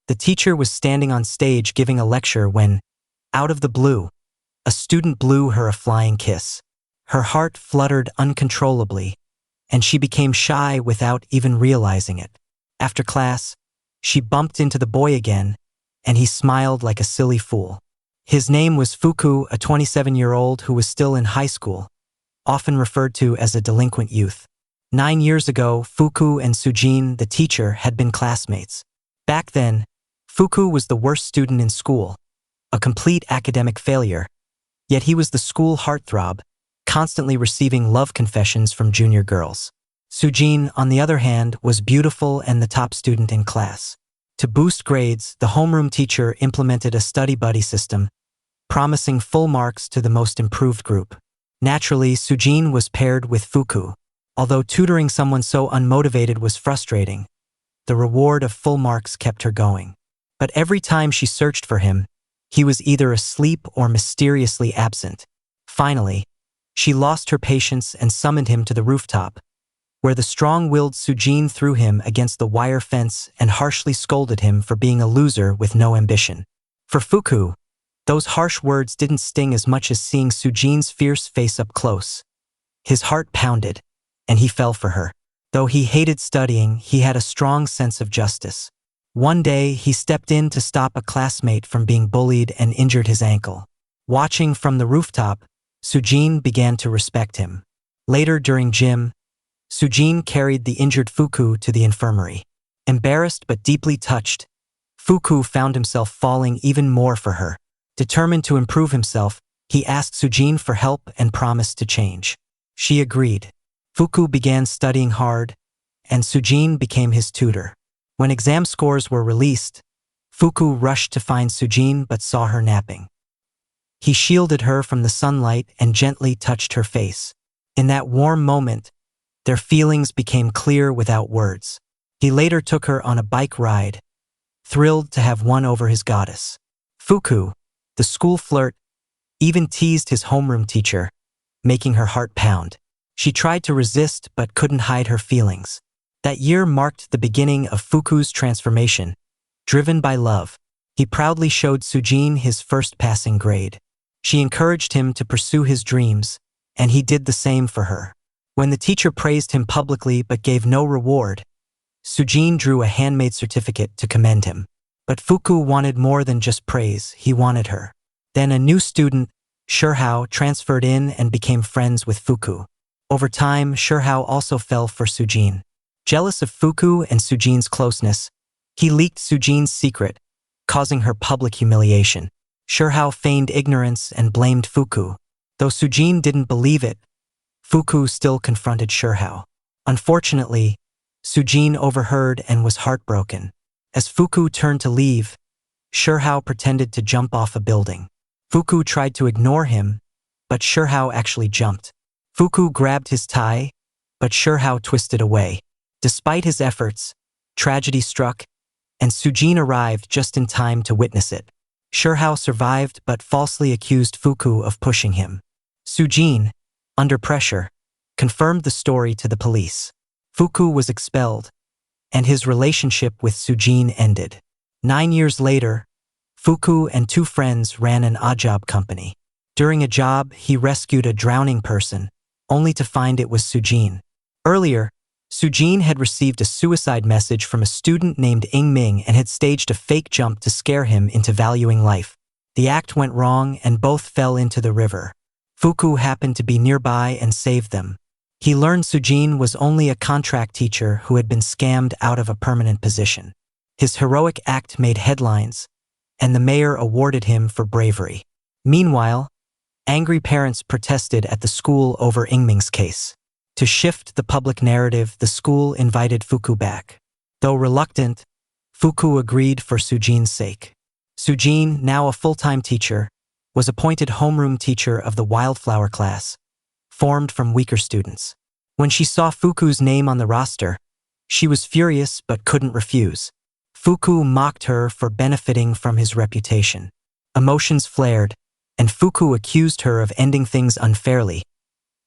The teacher was standing on stage giving a lecture when, out of the blue, a student blew her a flying kiss. Her heart fluttered uncontrollably, and she became shy without even realizing it. After class, she bumped into the boy again, and he smiled like a silly fool. His name was Fuku, a 27-year-old who was still in high school, often referred to as a delinquent youth. 9 years ago, Fuku and Sujin, the teacher, had been classmates. Back then, Fuku was the worst student in school, a complete academic failure, yet he was the school heartthrob, constantly receiving love confessions from junior girls. Sujin, on the other hand, was beautiful and the top student in class. To boost grades, the homeroom teacher implemented a study buddy system, promising full marks to the most improved group. Naturally, Sujin was paired with Fuku. Although tutoring someone so unmotivated was frustrating, the reward of full marks kept her going. But every time she searched for him, he was either asleep or mysteriously absent. Finally, she lost her patience and summoned him to the rooftop, where the strong-willed Sujin threw him against the wire fence and harshly scolded him for being a loser with no ambition. For Fuku, those harsh words didn't sting as much as seeing Sujin's fierce face up close. His heart pounded, and he fell for her. Though he hated studying, he had a strong sense of justice. One day, he stepped in to stop a classmate from being bullied and injured his ankle. Watching from the rooftop, Sujin began to respect him. Later during gym, Sujin carried the injured Fuku to the infirmary. Embarrassed but deeply touched, Fuku found himself falling even more for her. Determined to improve himself, he asked Sujin for help and promised to change. She agreed. Fuku began studying hard, and Sujin became his tutor. When exam scores were released, Fuku rushed to find Sujin but saw her napping. He shielded her from the sunlight and gently touched her face. In that warm moment, their feelings became clear without words. He later took her on a bike ride, thrilled to have won over his goddess. Fuku, the school flirt, even teased his homeroom teacher, making her heart pound. She tried to resist but couldn't hide her feelings. That year marked the beginning of Fuku's transformation. Driven by love, he proudly showed Sujin his first passing grade. She encouraged him to pursue his dreams, and he did the same for her. When the teacher praised him publicly but gave no reward, Sujin drew a handmade certificate to commend him. But Fuku wanted more than just praise, he wanted her. Then a new student, Shurhao, transferred in and became friends with Fuku. Over time, Shurhao also fell for Sujin. Jealous of Fuku and Sujin's closeness, he leaked Sujin's secret, causing her public humiliation. Shurhao feigned ignorance and blamed Fuku. Though Sujin didn't believe it, Fuku still confronted Shurhao. Unfortunately, Sujin overheard and was heartbroken. As Fuku turned to leave, Shurhao pretended to jump off a building. Fuku tried to ignore him, but Shurhao actually jumped. Fuku grabbed his tie, but Shurhao twisted away. Despite his efforts, tragedy struck, and Sujin arrived just in time to witness it. Shurhao survived but falsely accused Fuku of pushing him. Sujin, under pressure, confirmed the story to the police. Fuku was expelled, and his relationship with Sujin ended. 9 years later, Fuku and 2 friends ran an odd job company. During a job, he rescued a drowning person, only to find it was Sujin. Earlier, Sujin had received a suicide message from a student named Ming and had staged a fake jump to scare him into valuing life. The act went wrong and both fell into the river. Fuku happened to be nearby and saved them. He learned Sujin was only a contract teacher who had been scammed out of a permanent position. His heroic act made headlines, and the mayor awarded him for bravery. Meanwhile, angry parents protested at the school over Ming's case. To shift the public narrative, the school invited Fuku back. Though reluctant, Fuku agreed for Sujin's sake. Sujin, now a full-time teacher, was appointed homeroom teacher of the Wildflower class, formed from weaker students. When she saw Fuku's name on the roster, she was furious but couldn't refuse. Fuku mocked her for benefiting from his reputation. Emotions flared, and Fuku accused her of ending things unfairly,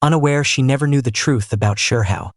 unaware she never knew the truth about Shurhao.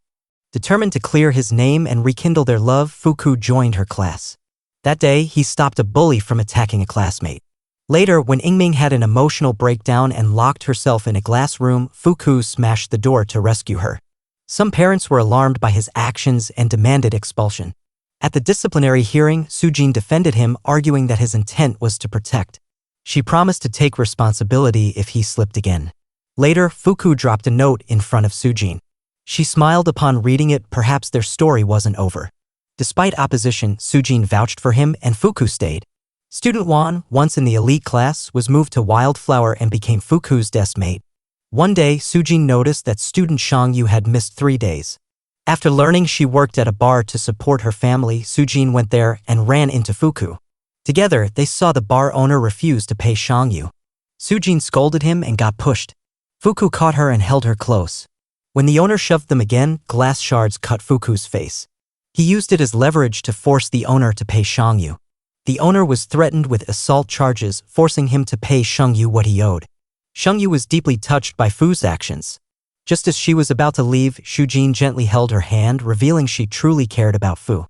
Determined to clear his name and rekindle their love, Fuku joined her class. That day, he stopped a bully from attacking a classmate. Later, when Yingming had an emotional breakdown and locked herself in a glass room, Fuku smashed the door to rescue her. Some parents were alarmed by his actions and demanded expulsion. At the disciplinary hearing, Sujin defended him, arguing that his intent was to protect. She promised to take responsibility if he slipped again. Later, Fuku dropped a note in front of Sujin. She smiled upon reading it. Perhaps their story wasn't over. Despite opposition, Sujin vouched for him and Fuku stayed. Student Wan, once in the elite class, was moved to Wildflower and became Fuku's desk mate. One day, Sujin noticed that student Shang Yu had missed 3 days. After learning she worked at a bar to support her family, Sujin went there and ran into Fuku. Together, they saw the bar owner refuse to pay Shang Yu. Sujin scolded him and got pushed. Fuku caught her and held her close. When the owner shoved them again, glass shards cut Fuku's face. He used it as leverage to force the owner to pay Shang Yu. The owner was threatened with assault charges, forcing him to pay Shang Yu what he owed. Shang Yu was deeply touched by Fu's actions. Just as she was about to leave, Sujin gently held her hand, revealing she truly cared about Fu.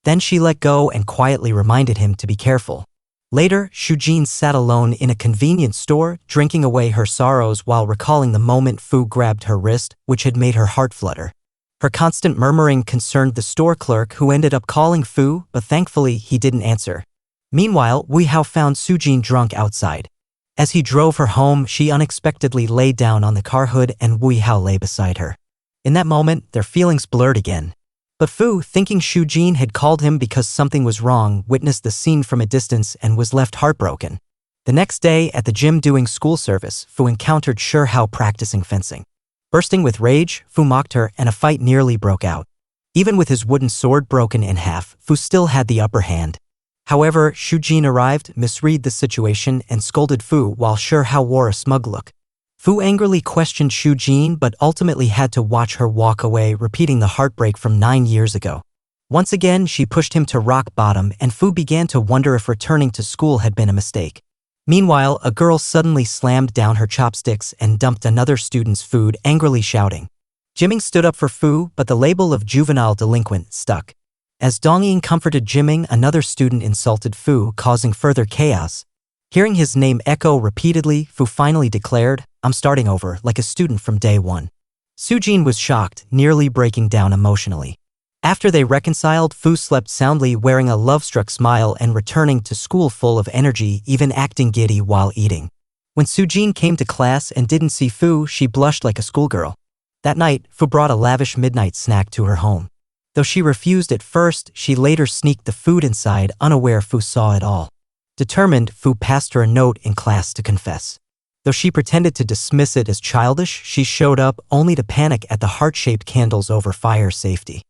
Then she let go and quietly reminded him to be careful. Later, Sujin sat alone in a convenience store, drinking away her sorrows while recalling the moment Fu grabbed her wrist, which had made her heart flutter. Her constant murmuring concerned the store clerk, who ended up calling Fu, but thankfully he didn't answer. Meanwhile, Wei Hao found Sujin drunk outside. As he drove her home, she unexpectedly lay down on the car hood and Wei Hao lay beside her. In that moment, their feelings blurred again. But Fu, thinking Sujin had called him because something was wrong, witnessed the scene from a distance and was left heartbroken. The next day, at the gym doing school service, Fu encountered Shi Hao practicing fencing. Bursting with rage, Fu mocked her and a fight nearly broke out. Even with his wooden sword broken in half, Fu still had the upper hand. However, Sujin arrived, misread the situation, and scolded Fu while Shi Hao wore a smug look. Fu angrily questioned Sujin but ultimately had to watch her walk away, repeating the heartbreak from 9 years ago. Once again, she pushed him to rock bottom and Fu began to wonder if returning to school had been a mistake. Meanwhile, a girl suddenly slammed down her chopsticks and dumped another student's food, angrily shouting. Jimming stood up for Fu, but the label of juvenile delinquent stuck. As Dongying comforted Jimming, another student insulted Fu, causing further chaos. Hearing his name echo repeatedly, Fu finally declared, "I'm starting over, like a student from day one." Sujin was shocked, nearly breaking down emotionally. After they reconciled, Fu slept soundly, wearing a love-struck smile and returning to school full of energy, even acting giddy while eating. When Sujin came to class and didn't see Fu, she blushed like a schoolgirl. That night, Fu brought a lavish midnight snack to her home. Though she refused at first, she later sneaked the food inside, unaware Fu saw it all. Determined, Fu passed her a note in class to confess. Though she pretended to dismiss it as childish, she showed up only to panic at the heart-shaped candles over fire safety.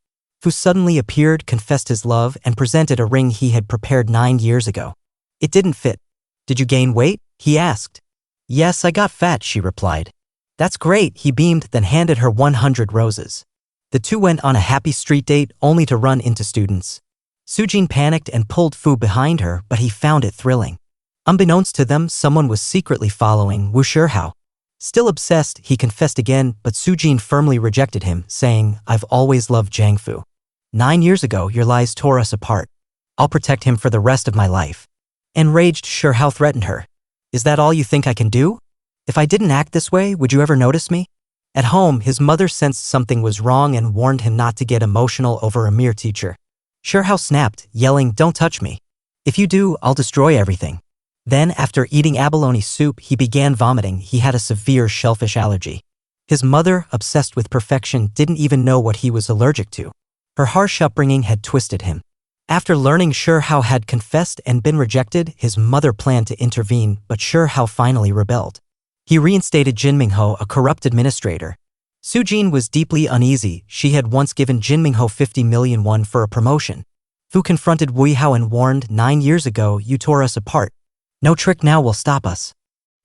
Fu suddenly appeared, confessed his love, and presented a ring he had prepared 9 years ago. It didn't fit. "Did you gain weight?" he asked. "Yes, I got fat," she replied. "That's great," he beamed, then handed her 100 roses. The two went on a happy street date, only to run into students. Sujin panicked and pulled Fu behind her, but he found it thrilling. Unbeknownst to them, someone was secretly following Shi Hao. Still obsessed, he confessed again, but Sujin firmly rejected him, saying, "I've always loved Jiang Fu. 9 years ago, your lies tore us apart. I'll protect him for the rest of my life." Enraged, Shi Hao threatened her. "Is that all you think I can do? If I didn't act this way, would you ever notice me?" At home, his mother sensed something was wrong and warned him not to get emotional over a mere teacher. Shi Hao snapped, yelling, "Don't touch me. If you do, I'll destroy everything." Then, after eating abalone soup, he began vomiting. He had a severe shellfish allergy. His mother, obsessed with perfection, didn't even know what he was allergic to. Her harsh upbringing had twisted him. After learning Shi Hao had confessed and been rejected, his mother planned to intervene, but Shi Hao finally rebelled. He reinstated Jin Mingho, a corrupt administrator. Sujin was deeply uneasy. She had once given Jin Mingho 50 million won for a promotion. Fu confronted Wei Hao and warned, "9 years ago, you tore us apart. No trick now will stop us."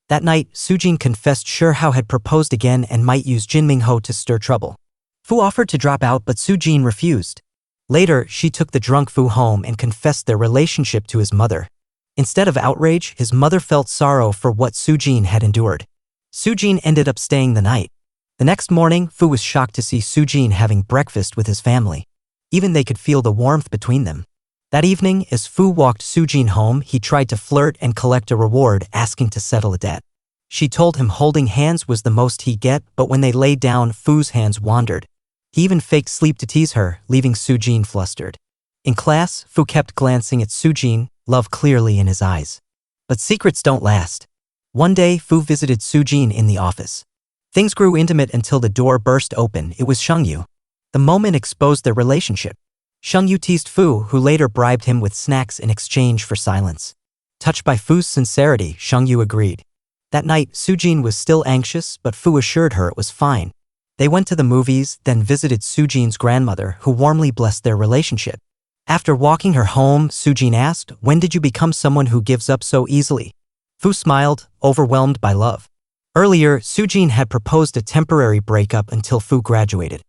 That night, Sujin confessed Shi Hao had proposed again and might use Jin Mingho to stir trouble. Fu offered to drop out, but Sujin refused. Later, she took the drunk Fu home and confessed their relationship to his mother. Instead of outrage, his mother felt sorrow for what Sujin had endured. Sujin ended up staying the night. The next morning, Fu was shocked to see Sujin having breakfast with his family. Even they could feel the warmth between them. That evening, as Fu walked Sujin home, he tried to flirt and collect a reward, asking to settle a debt. She told him holding hands was the most he'd get, but when they lay down, Fu's hands wandered. He even faked sleep to tease her, leaving Sujin flustered. In class, Fu kept glancing at Sujin, love clearly in his eyes. But secrets don't last. One day, Fu visited Sujin in the office. Things grew intimate until the door burst open. It was Shengyu. The moment exposed their relationship. Shengyu teased Fu, who later bribed him with snacks in exchange for silence. Touched by Fu's sincerity, Shengyu agreed. That night, Sujin was still anxious, but Fu assured her it was fine. They went to the movies, then visited Sujin's grandmother, who warmly blessed their relationship. After walking her home, Sujin asked, "When did you become someone who gives up so easily?" Fu smiled, overwhelmed by love. Earlier, Sujin had proposed a temporary breakup until Fu graduated.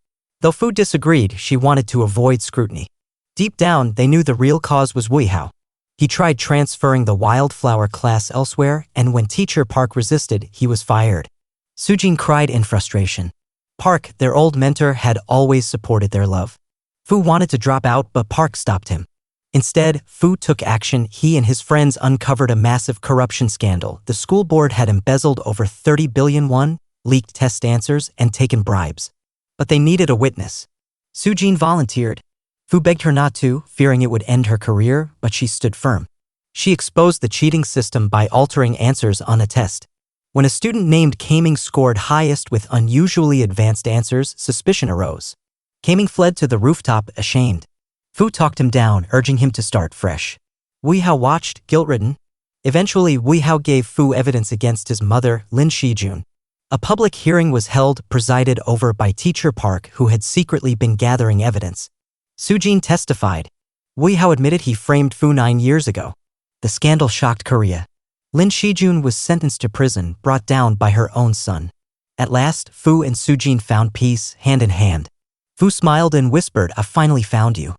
Though Fu disagreed, she wanted to avoid scrutiny. Deep down, they knew the real cause was Weihao. He tried transferring the wildflower class elsewhere, and when teacher Park resisted, he was fired. Sujin cried in frustration. Park, their old mentor, had always supported their love. Fu wanted to drop out, but Park stopped him. Instead, Fu took action. He and his friends uncovered a massive corruption scandal. The school board had embezzled over 30 billion won, leaked test answers, and taken bribes. But they needed a witness. Sujin volunteered. Fu begged her not to, fearing it would end her career, but she stood firm. She exposed the cheating system by altering answers on a test. When a student named Kaming scored highest with unusually advanced answers, suspicion arose. Kaming fled to the rooftop, ashamed. Fu talked him down, urging him to start fresh. Weihao watched, guilt-ridden. Eventually, Weihao gave Fu evidence against his mother, Lin Shijun. A public hearing was held, presided over by teacher Park, who had secretly been gathering evidence. Sujin testified. Weihao admitted he framed Fu 9 years ago. The scandal shocked Korea. Lin Shijun was sentenced to prison, brought down by her own son. At last, Fu and Sujin found peace, hand in hand. Fu smiled and whispered, "I finally found you."